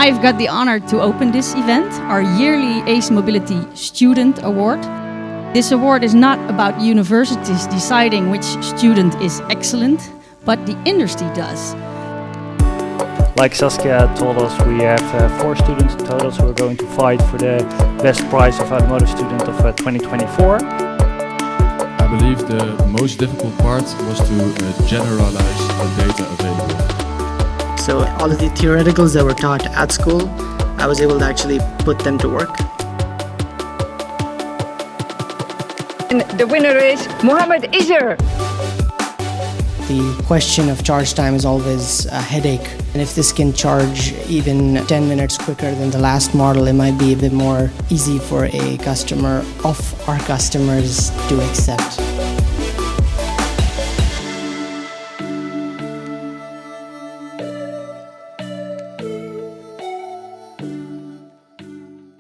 I've got the honor to open this event, our yearly ACE Mobility Student Award. This award is not about universities deciding which student is excellent, but the industry does. Like Saskia told us, we have 4 students in total, so we're going to fight for the best prize of Automotive Student of 2024. I believe the most difficult part was to generalize the data available. So all of the theoreticals that were taught at school, I was able to actually put them to work. And the winner is Mohammed Iser. The question of charge time is always a headache. And if this can charge even 10 minutes quicker than the last model, it might be a bit more easy for a customer of our customers to accept.